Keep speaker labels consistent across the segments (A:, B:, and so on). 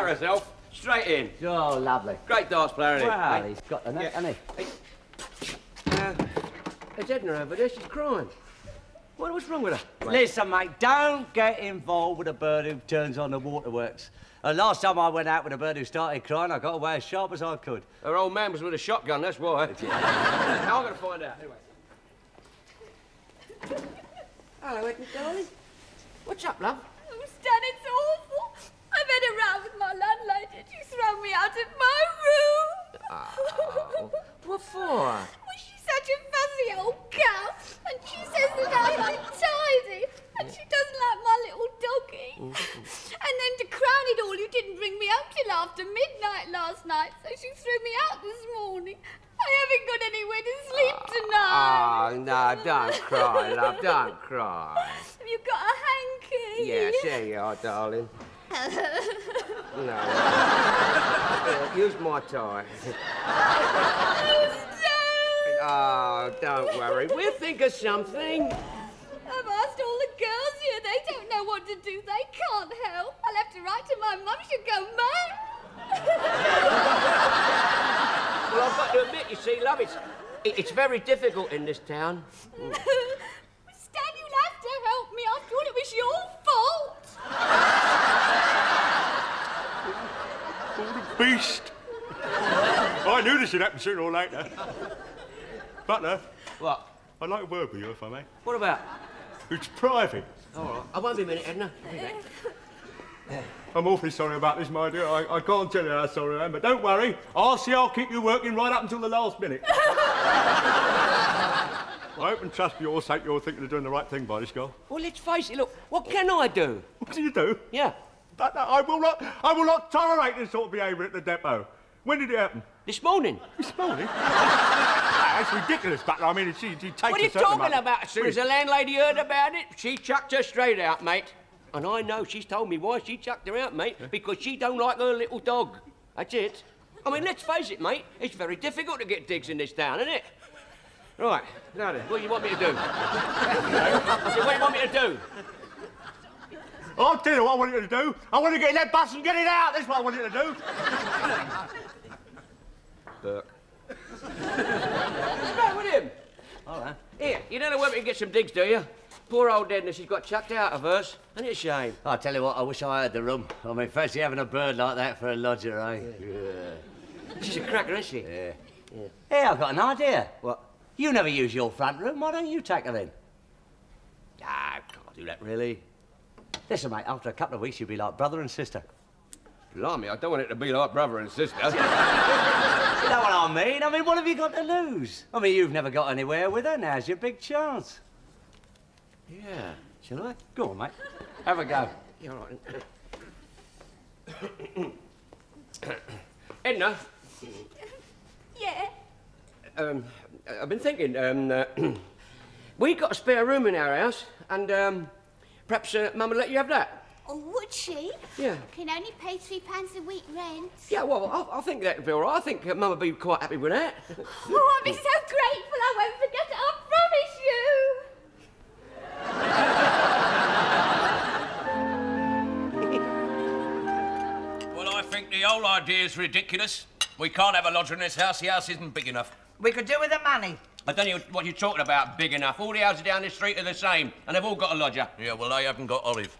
A: matter herself. Straight in.
B: Oh, lovely.
A: Great darts player, isn't he?
B: Well,
A: Hey.
B: he's got the net, hasn't he?
A: There's Edna over there. She's crying. What's wrong with her?
B: Listen, mate, don't get involved with a bird who turns on the waterworks. Last time I went out with a bird who started crying, I got away as sharp as I could.
A: Her old man was with a shotgun, that's why. Now I'm going to find out. Anyway. Hello, Edna, darling. What's up, love?
C: Oh, Stan, it's awful. I've had a row with my landlady. She's thrown me out of my room.
A: Oh, what for?
C: Well, she's such a fussy old cow, and she says that I'm untidy, and she doesn't like my little doggy. And then to crown it all, you didn't bring me home till after midnight last night, so she threw me out this morning. I haven't got anywhere to sleep tonight.
A: Oh, no, don't cry, love, don't cry.
C: Have you got a hanky?
A: Yes, there you are, darling. No. Yeah, use my tie. Oh, don't worry. We'll think of something.
C: I've asked all the girls here. They don't know what to do. They can't help. I'll have to write to my mum. She'll go mad.
A: Well, I've got to admit, you see, love, it's very difficult in this town.
C: Stan, you'll have to help me. After all, it was your fault.
D: Beast! I knew this would happen sooner or later. Butler.
A: What?
D: I'd like a word with you, if I may.
A: What about?
D: It's private.
A: All right. I won't be a minute, Edna. I'll be back.
D: I'm awfully sorry about this, my dear. I can't tell you how sorry I am, but don't worry. I'll keep you working right up until the last minute. I hope and trust for your sake you're thinking of doing the right thing by this girl.
A: Well, let's face it, look, what can I do?
D: What can you do?
A: Yeah.
D: I will not tolerate this sort of behaviour at the depot. When did it happen?
A: This morning.
D: This morning? That's ridiculous, Butler. I mean, she takes
A: What are you
D: a certain
A: talking
D: amount.
A: about? As soon as the landlady heard about it, she chucked her straight out, mate. And I know she's told me why she chucked her out, mate, because she don't like her little dog. That's it. I mean, let's face it, mate, it's very difficult to get digs in this town, isn't it? Right, now then, what do you want me to do? I said, what do you want me to do?
D: I'll tell you what I want you to do. I want to get in that bus and get it out. That's what I want you to do.
A: Burke. What's the matter with him?
B: All right.
A: Here, you don't know where we can get some digs, do you? Poor old Edna, she's got chucked out of hers. Ain't it a shame?
B: I'll tell you what, I wish I had the room. I mean, fancy having a bird like that for a lodger, eh?
A: Yeah. She's a cracker, isn't she?
B: Yeah. Hey, I've got an idea.
A: What?
B: You never use your front room. Why don't you take her in?
A: Ah, can't do that, really.
B: Listen, mate, after a couple of weeks, you'll be like brother and sister.
A: Blimey, I don't want it to be like brother and sister.
B: You know what I mean? I mean, what have you got to lose? I mean, you've never got anywhere with her. Now's your big chance.
A: Yeah.
B: Shall I? Go on, mate. Have a go.
A: Yeah, all right. Edna?
C: Yeah.
A: I've been thinking, we've got a spare room in our house, and perhaps Mum would let you have that.
C: Oh, would she?
A: Yeah.
C: Can only pay £3 a week rent.
A: Yeah, well, I think that'd be all right. I think Mum would be quite happy with that.
C: Oh, I'd be so grateful. I won't forget it. I promise you.
E: Well, I think the whole idea is ridiculous. We can't have a lodger in this house. The house isn't big enough.
F: We could do with the money.
E: I don't know what you're talking about, big enough. All the houses down this street are the same, and they've all got a lodger. Yeah, well, they haven't got Olive.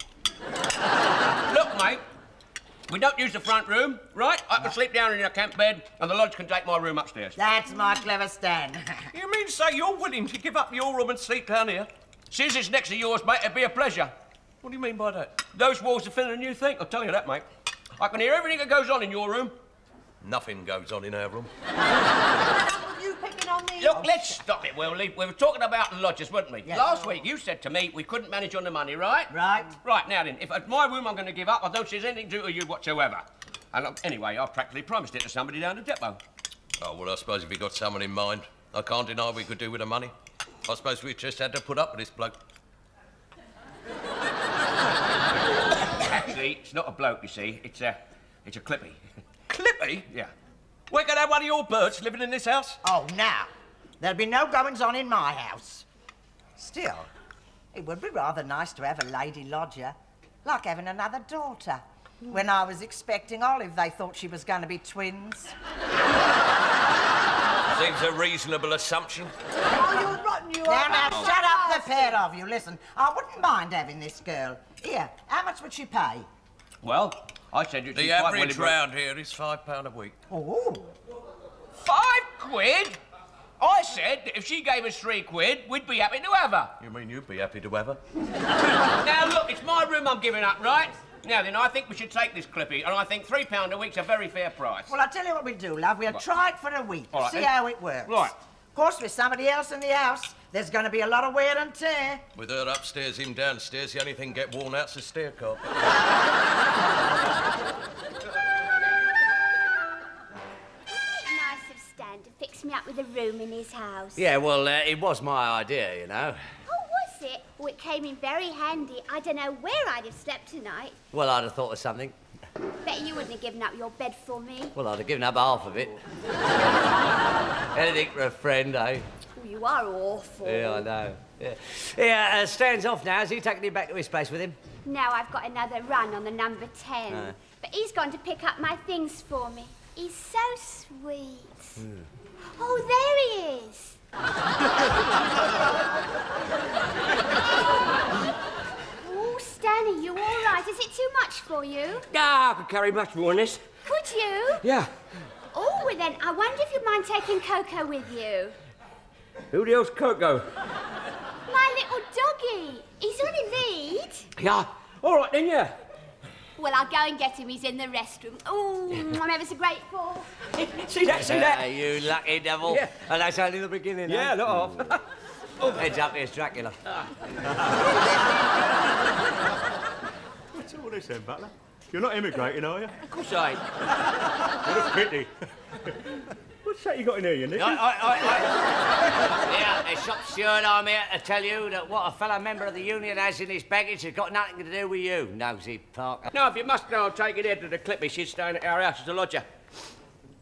E: Look, mate, we don't use the front room, right? I can sleep down in a camp bed, and the lodge can take my room upstairs.
F: That's my clever Stan.
E: You mean to say you're willing to give up your room and sleep down here? Since it's next to yours, mate, it'd be a pleasure. What do you mean by that? Those walls are thinner than you think, I'll tell you that, mate. I can hear everything that goes on in your room. Nothing goes on in our room.
F: You picking on me?
E: Look, let's stop it, Will. We were talking about lodgers, weren't we?
F: Yes.
E: Last week, you said to me we couldn't manage on the money, right?
F: Right.
E: Right, now then, if at my room I'm going to give up, I don't see there's anything to do with you whatsoever. And look, anyway, I've practically promised it to somebody down the depot.
G: Oh, well, I suppose if you got someone in mind, I can't deny we could do with the money. I suppose we just had to put up with this bloke.
E: Actually, it's not a bloke, you see. It's a clippy.
G: Clippy?
E: Yeah.
G: We're going to have one of your birds living in this house?
F: Oh, now. There'll be no goings-on in my house. Still, it would be rather nice to have a lady lodger, like having another daughter. When I was expecting Olive, they thought she was going to be twins.
G: Seems a reasonable assumption.
F: Oh, you're rotten, you are. Now, shut up, the pair of you. Listen, I wouldn't mind having this girl. Here, how much would she pay?
E: Well, I said you'd
G: The average round here is £5 a week.
F: Oh.
E: £5? I said that if she gave us £3, we'd be happy to have her.
G: You mean you'd be happy to have her?
E: Now, look, it's my room I'm giving up, right? Now then, I think we should take this, Clippy, and I think £3 a week's a very fair price.
F: Well, I'll tell you what we'll do, love. We'll try it for a week,
E: All right,
F: see
E: then.
F: how it works.
E: Right.
F: Of course, with somebody else in the house, there's going to be a lot of wear and tear.
G: With her upstairs, him downstairs, the only thing get worn out's the stair carpet.
C: Nice of Stan to fix me up with a room in his house.
B: Yeah, well, it was my idea, you know.
C: Oh, was it? Oh, it came in very handy. I don't know where I'd have slept tonight.
B: Well, I'd have thought of something.
C: Bet you wouldn't have given up your bed for me.
B: Well, I'd have given up half of it. Anything for a friend, eh?
C: Oh, you are awful.
B: Yeah, I know. Yeah, Stan's off now. Is he taking him back to his place with him?
C: Now I've got another run on the number 10. But he's gone to pick up my things for me. He's so sweet. Oh, there he is. Oh, Stan, are you all right? Is it too much for you?
A: Ah, I could carry much more than this.
C: Could you?
A: Yeah.
C: Oh, well then, I wonder if you'd mind taking Coco with you.
A: Who the hell's Coco?
C: My little doggy. He's on a lead.
A: Yeah. All right, then, yeah.
C: Well, I'll go and get him. He's in the restroom. Oh, I'm ever so grateful.
A: See that, see that?
B: You lucky devil.
A: Yeah.
B: And that's only the beginning,
A: Yeah,
B: eh?
A: not off.
B: Heads up, here's Dracula.
D: What's all this then, Butler? You're not immigrating, are you?
A: Of course I ain't.
D: What a pity. What's that you got in here, you nicky?
B: Yeah, a shop steward, I'm here to tell you that what a fellow member of the union has in his baggage has got nothing to do with you, nosy Parker.
A: No, if you must know, I'll take it here to the Clippy. She's staying at our house as a lodger.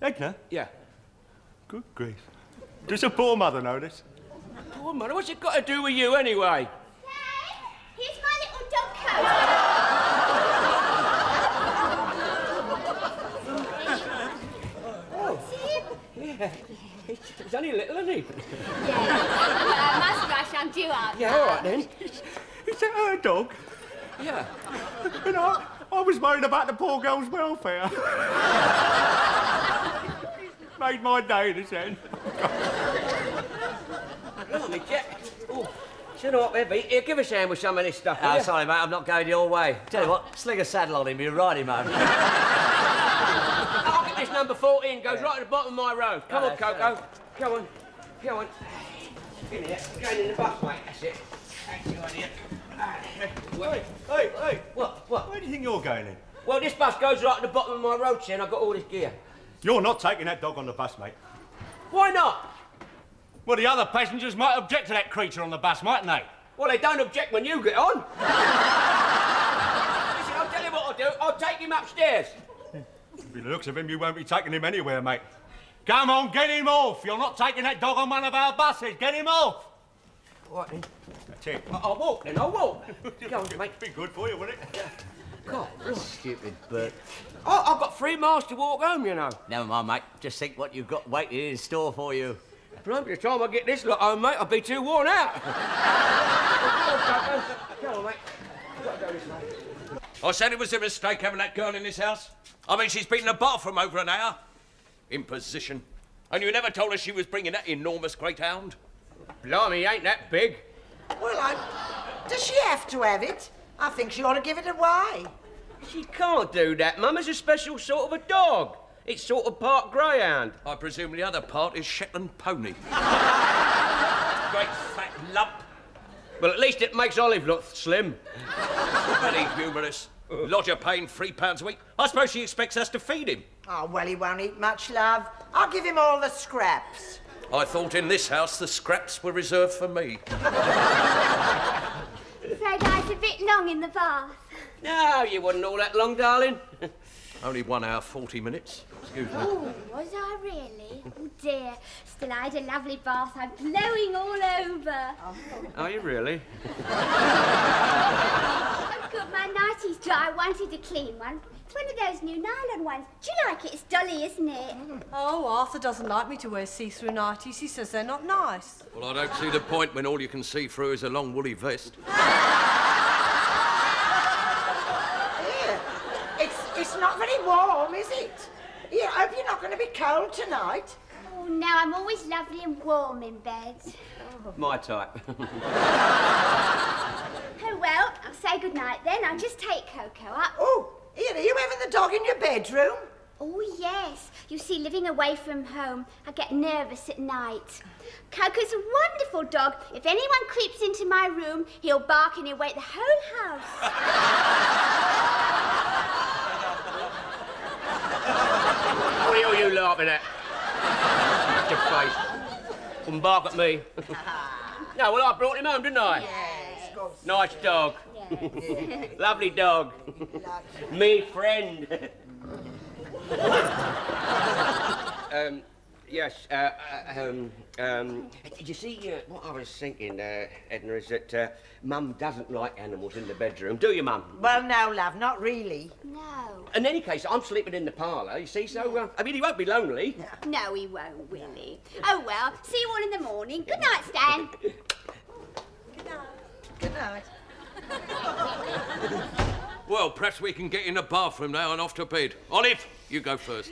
D: Edna?
A: Yeah.
D: Good grief. Does a poor mother know this?
A: Poor mother, what's it got to do with you anyway?
C: Hey, here's my little dog coat.
A: Yeah. He's only little, isn't he?
C: Yeah. Well, I must rush. I'm due out.
A: Yeah, all right then.
D: Is that her dog?
A: Yeah.
D: You know, I was worried about the poor girl's welfare. Made my day, this end.
A: Blimey, Jack. Oh, you know what, Bevy? Here, give us a hand with some of this stuff, will
B: Oh,
A: you?
B: sorry, mate, I'm not going your way. Tell you what, sling a saddle on him, you ride him home.
A: I'll get this number 14. Goes right at the bottom of my road. Come on, Coco. Come on. Come on. In here. Going in the bus, mate. That's it. That's the idea.
D: Hey.
A: What?
D: Where do you think you're going in?
A: Well, this bus goes right at the bottom of my road, see, and I've got all this gear.
D: You're not taking that dog on the bus, mate.
A: Why not?
D: Well, the other passengers might object to that creature on the bus, mightn't they?
A: Well, they don't object when you get on. Listen, I'll tell you what I'll do. I'll take him upstairs.
D: By the looks of him, you won't be taking him anywhere, mate. Come on, get him off. You're not taking that dog on one of our buses. Get him off.
A: What then?
D: That's it.
A: I'll walk then, I'll walk. Go on, mate.
D: Be good for you, wouldn't it?
A: God,
B: Stupid bird.
A: I've got 3 miles to walk home, you know.
B: Never mind, mate. Just think what you've got waiting in store for you.
A: By the time I get this lot home, mate, I'll be too worn out. Come on, mate. I've got to go this way.
G: I said it was a mistake having that girl in this house. I mean, she's been in the bar for over an hour. Imposition. And you never told us she was bringing that enormous great hound.
A: Blimey, ain't that big.
F: Well, does she have to have it? I think she ought to give it away.
A: She can't do that, Mum. It's a special sort of a dog. It's sort of part greyhound.
G: I presume the other part is Shetland pony. Great fat lump.
A: Well, at least it makes Olive look slim.
G: Very humorous. Lodger paying £3 a week. I suppose she expects us to feed him.
F: Oh, well, he won't eat much, love. I'll give him all the scraps.
G: I thought in this house the scraps were reserved for me.
C: Afraid I was a bit long in the bath.
A: No, you wasn't all that long, darling.
G: Only 1 hour, 40 minutes. Excuse me.
C: Oh, was I really? Oh, dear. Still, I had a lovely bath. I'm glowing all over.
A: Are you really?
C: I've got my nighties dry. I wanted a clean one. One of those new nylon ones. Do you like it? It's dolly, isn't it?
H: Oh, Arthur doesn't like me to wear see-through nighties. He says they're not nice.
G: Well, I don't see the point when all you can see through is a long woolly vest.
F: It's not very warm, is it? Yeah, I hope you're not going to be cold tonight.
C: Oh, no, I'm always lovely and warm in bed.
A: My type.
C: Oh, well, I'll say goodnight then. I'll just take Coco up.
F: Oh, Ian, are you having the dog in your bedroom?
C: Oh, yes. You see, living away from home, I get nervous at night. Coco's a wonderful dog. If anyone creeps into my room, he'll bark and he'll wake the whole house.
A: What are you laughing at? Your face. Come bark at me. No, well, I brought him home, didn't I?
F: Yes, of course.
A: Nice dog.
C: Yes.
A: Lovely dog. Me friend. Yes, did you see what I was thinking, Edna, is that Mum doesn't like animals in the bedroom, do you, Mum?
F: Well, no, love, not really.
C: No.
A: In any case, I'm sleeping in the parlour, you see, so, I mean, he won't be lonely.
C: No, he won't, will he? Oh, well, see you all in the morning. Good night, Stan.
F: Good night.
G: Well, perhaps we can get in the bathroom now and off to bed. Olive, you go first.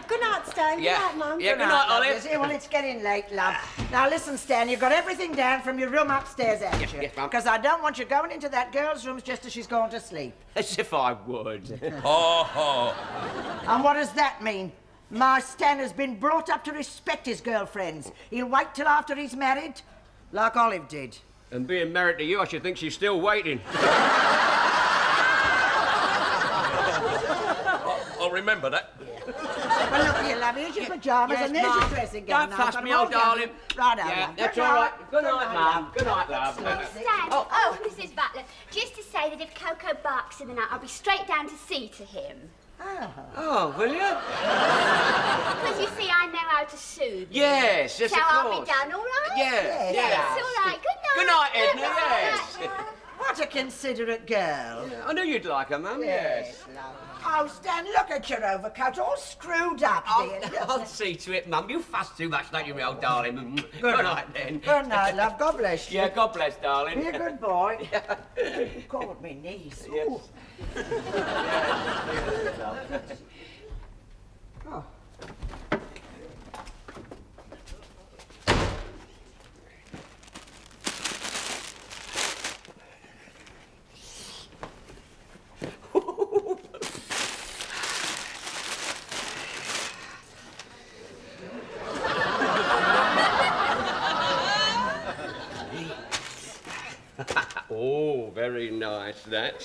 H: Good night, Stan.
A: Yeah.
H: Good night, Mum.
A: Yeah, good night, Olive.
F: Yes, well, it's getting late, love. Now, listen, Stan, you've got everything down from your room upstairs, haven't you?
A: Yes, Mum.
F: Because I don't want you going into that girl's room just as she's gone to sleep.
A: As if I would.
G: Ha ha.
F: And what does that mean? My Stan has been brought up to respect his girlfriends. He'll wait till after he's married, like Olive did.
A: And being married to you, I should think she's still waiting.
G: I'll remember that.
F: Well, look here, love, here's your pyjamas and there's
A: Mum.
F: your dressing gown.
A: Don't
F: Now,
A: fuss
F: but
A: me,
F: well
A: old
F: done.
A: darling.
F: Right,
A: Yeah,
F: love.
A: that's
F: Good
A: all
F: night.
A: right. Good night, Mum.
F: love.
A: Good night, love.
C: Stan. Oh, Mrs. Butler, just to say that if Coco barks in the night, I'll be straight down to see to him.
A: Oh, will you?
C: Because you see, I know how to soothe him.
A: Yes, yes,
C: so
A: of
C: I'll
A: course.
C: be done, all right?
A: Yeah,
C: Yes, all right. Good night.
A: Good night, Edna, yes.
F: What a considerate girl.
A: I knew you'd like her, Mum, yes.
F: love. Oh, Stan, look at your overcoat, all screwed up, dear.
A: I'll see to it, Mum. You fuss too much, don't you, my old darling? Good night, then.
F: Good night, love. God bless you.
A: Yeah, God bless, darling.
F: Be a good boy. Called me niece.
A: Yes.
F: Ooh. Oh.
A: Oh, very nice, that.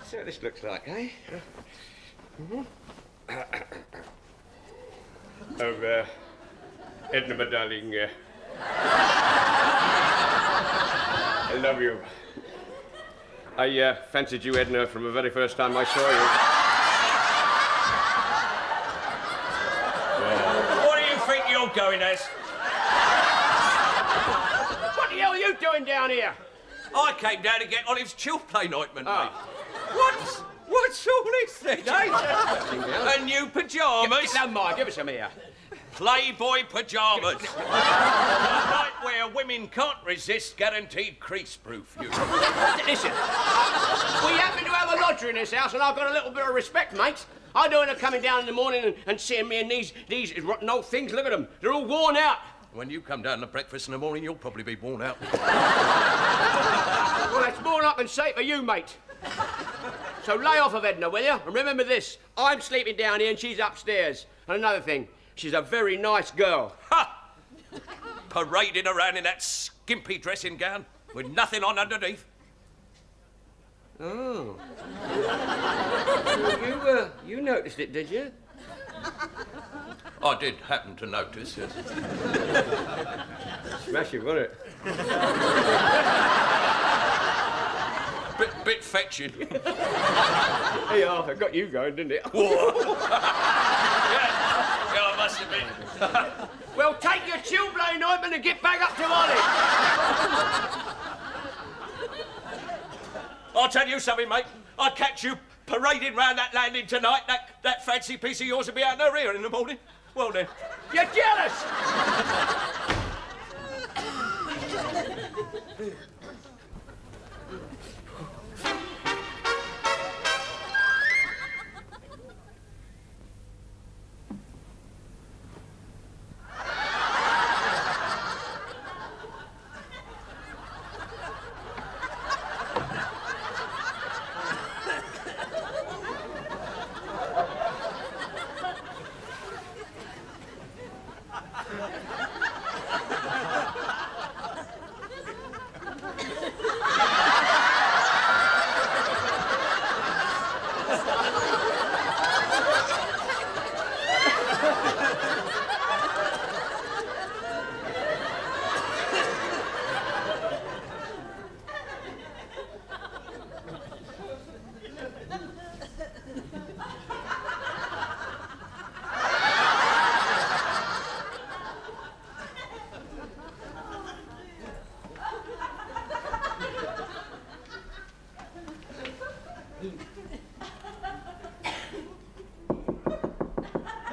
A: See what this looks like, eh? Oh, Edna, my darling, I love you. I fancied you, Edna, from the very first time I saw you.
G: What do you think you're going as?
A: What the hell are you doing down here?
G: I came down to get Olive's chill play night, mate.
A: Oh.
G: What's all this then, eh? A new pyjamas.
A: No, Mike, give us some here.
G: Playboy pyjamas. Nightwear women can't resist, guaranteed crease-proof. You.
A: Listen, we happen to have a lodger in this house, and I've got a little bit of respect, mate. I don't want her coming down in the morning and seeing me and these rotten old things. Look at them. They're all worn out.
G: When you come down to breakfast in the morning, you'll probably be worn out.
A: Well, that's more than I can say for you, mate. So lay off of Edna, will you? And remember this, I'm sleeping down here and she's upstairs. And another thing, she's a very nice girl.
G: Ha! Parading around in that skimpy dressing gown with nothing on underneath.
A: Oh. You noticed it, did you?
G: I did happen to notice, yes.
A: Smashing, wasn't it?
G: Bit fetching.
A: Hey, Arthur, got you going, didn't it?
G: yeah, I must admit.
A: Well, take your chill-blowing ointment and get back up to Olive.
G: I'll tell you something, mate. I'll catch you parading round that landing tonight. That fancy piece of yours will be out in her ear in the morning. Well then.
E: You're jealous!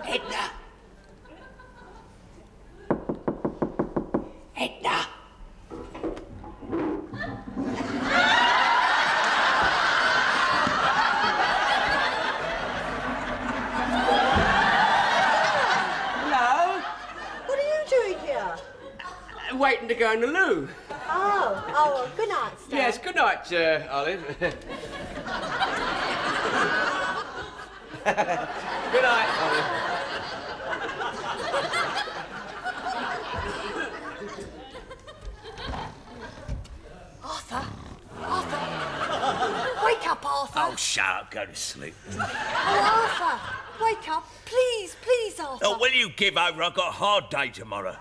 I: Edna! Edna!
F: Hello?
H: What are you doing here?
E: Waiting to go in the loo.
H: Oh, good night, Stan.
E: Yes, good night, Olive. Good night, Olive.
H: Arthur! Wake up, Arthur!
G: Oh, shut up. Go to sleep.
H: Oh, Arthur! Wake up! Please, please, Arthur!
G: Oh, will you give over? I've got a hard day tomorrow.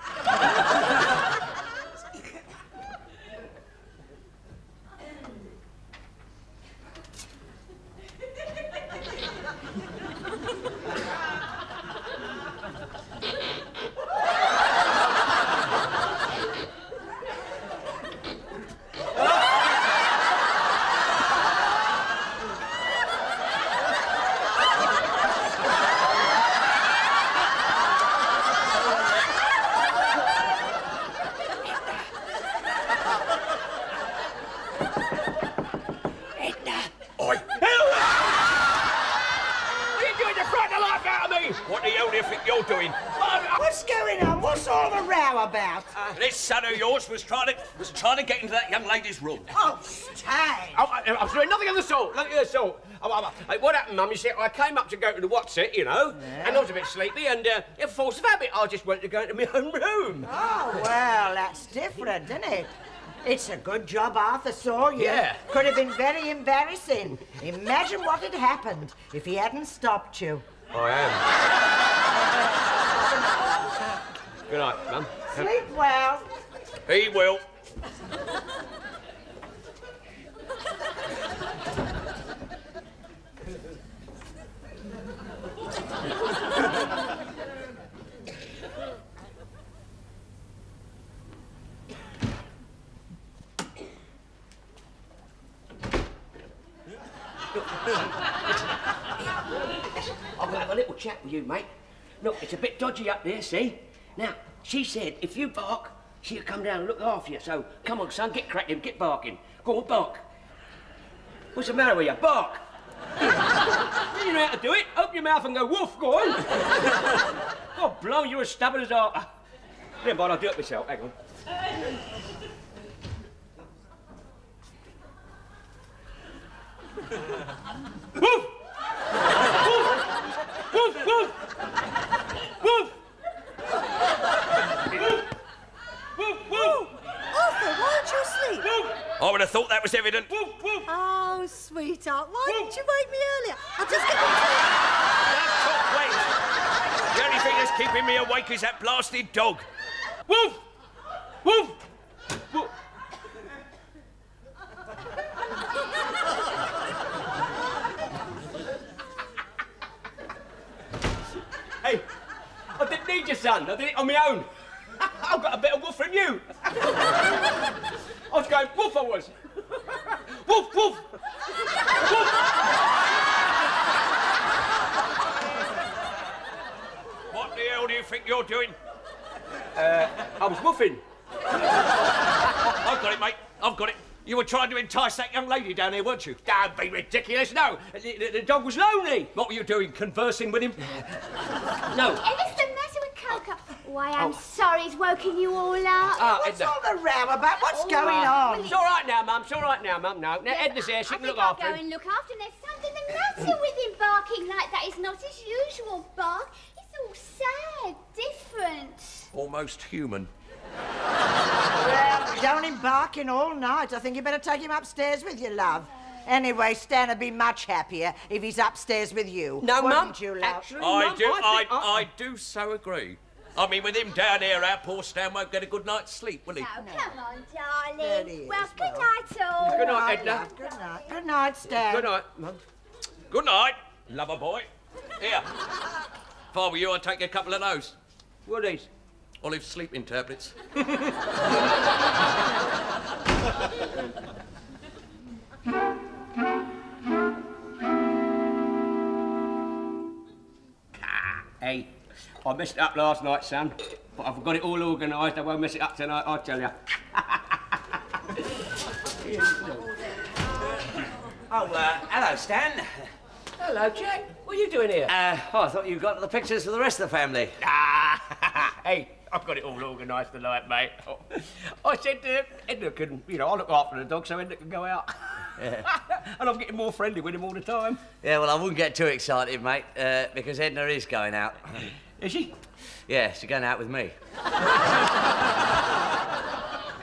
G: What the hell do you think you're doing?
F: What's going on? What's all the row about?
G: This son of yours was trying to get into that young lady's room.
F: Oh, Stan!
E: I'm sorry, nothing of the sort, nothing of the sort. What happened, Mum, you see, I came up to go to the what's it, you know, and I was a bit sleepy, and in force of habit, I just went to go into my own room.
F: Oh, well, that's different, isn't it? It's a good job Arthur saw you.
E: Yeah.
F: Could have been very embarrassing. Imagine what had happened if he hadn't stopped you.
E: I am. Good night, Mum.
F: Sleep well.
G: He will.
A: I'm going to have a little chat with you, mate. Look, it's a bit dodgy up there, see? Now, she said if you bark, she'll come down and look after you. So, come on, son, get cracking, get barking. Go on, bark. What's the matter with you? Bark. You know how to do it. Open your mouth and go woof, go on. God, blow, you're as stubborn as I... Never mind, I'll do it myself. Hang on. Woof! Woof! Woof! Woof! Woof! Woof!
H: Arthur, why aren't you asleep?
A: Woof!
G: I would have thought that was evident.
A: Woof! Woof!
H: Oh, sweetheart, why didn't you wake me earlier? I'll just get
G: Wait. The only thing that's keeping me awake is that blasted dog.
A: Woof! Woof! Woof! Hey, I didn't need your son. I did it on my own. I've got a better woof than you. I was going woof, I was. Woof, woof.
G: What the hell do you think you're doing?
A: I was woofing.
G: I've got it, mate. I've got it. You were trying to entice that young lady down here, weren't you?
A: Don't be ridiculous, no. The dog was lonely.
G: What were you doing, conversing with him?
A: No.
C: What's the matter with Coco? Why, I'm sorry he's woken you all up.
F: What's all the row about? What's going on?
A: It's all right now, Mum. It's all right now, Mum. No. Now, Edna's here. She can look after
C: I'll go
A: him.
C: and look after him. There's something the matter with him barking like that. It's not his usual bark. It's all sad, different.
G: Almost human.
F: Well, he's only barking all night. I think you better take him upstairs with you, love. Anyway, Stan would be much happier if he's upstairs with you.
A: No, Mum.
F: Wouldn't you, love?
A: Actually,
G: I
A: Mum,
G: do.
A: think
G: I do so agree. I mean, with him down here, our poor Stan won't get a good night's sleep, will he?
C: Oh, come on,
F: There
C: darling.
F: he is,
C: Well, good
F: well.
C: night, all.
A: Good night,
F: Right,
A: Edna.
F: love. Good night. Good night, Stan.
A: Good night, Mum.
G: Good night, lover boy. Here. If I were you, I'd take a couple of those.
A: What are these?
G: Olive's sleeping tablets.
A: Hey, I messed it up last night, son. But I've got it all organised. I won't mess it up tonight, I tell you.
B: Hello, Stan.
A: Hello, Jack. What are you doing here?
B: I thought you got the pictures for the rest of the family.
A: Hey, I've got it all organised tonight, mate. I said Edna can, I'll look after the dog so Edna can go out. And I'm getting more friendly with him all the time.
B: Yeah, well, I wouldn't get too excited, mate, because Edna is going out.
A: Is she?
B: Yeah, she's going out with me.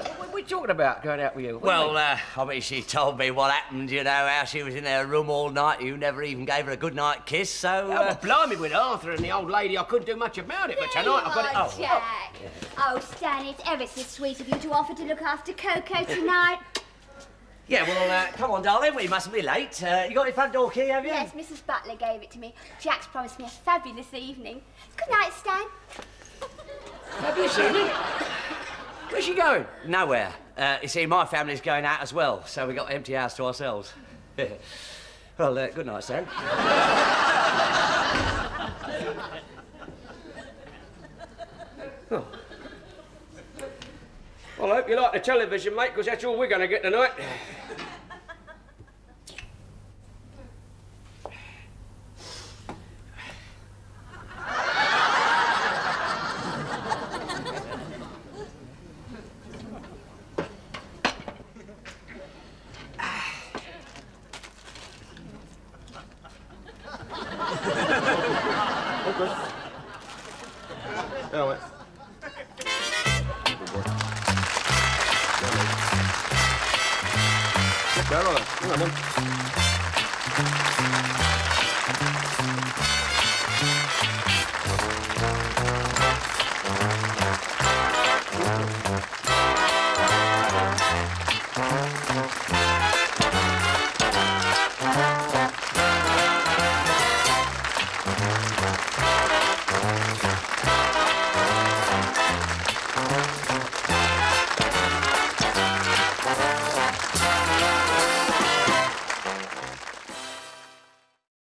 A: What are we talking about, going out with you? What do you
B: Well,
A: mean?
B: I mean, she told me what happened, how she was in her room all night. You never even gave her a good-night kiss, so...
A: Oh, well, blimey, with Arthur and the old lady, I couldn't do much about it, but
C: There
A: tonight
C: you
A: I've got it...
C: are,
A: Oh,
C: Jack. Oh, Stan, it's ever so sweet of you to offer to look after Coco tonight.
B: Yeah, well, come on, darling, we mustn't be late. You got your front door key, have you?
C: Yes, Mrs. Butler gave it to me. Jack's promised me a fabulous evening. Good night, Stan.
A: fabulous evening. Where's she going?
B: Nowhere. You see, my family's going out as well, so we got an empty house to ourselves. Well, good night, Stan.
A: Well, I hope you like the television, mate, because that's all we're going to get tonight.
D: Yeah, mate. Good boy. Down on it. Come on, then.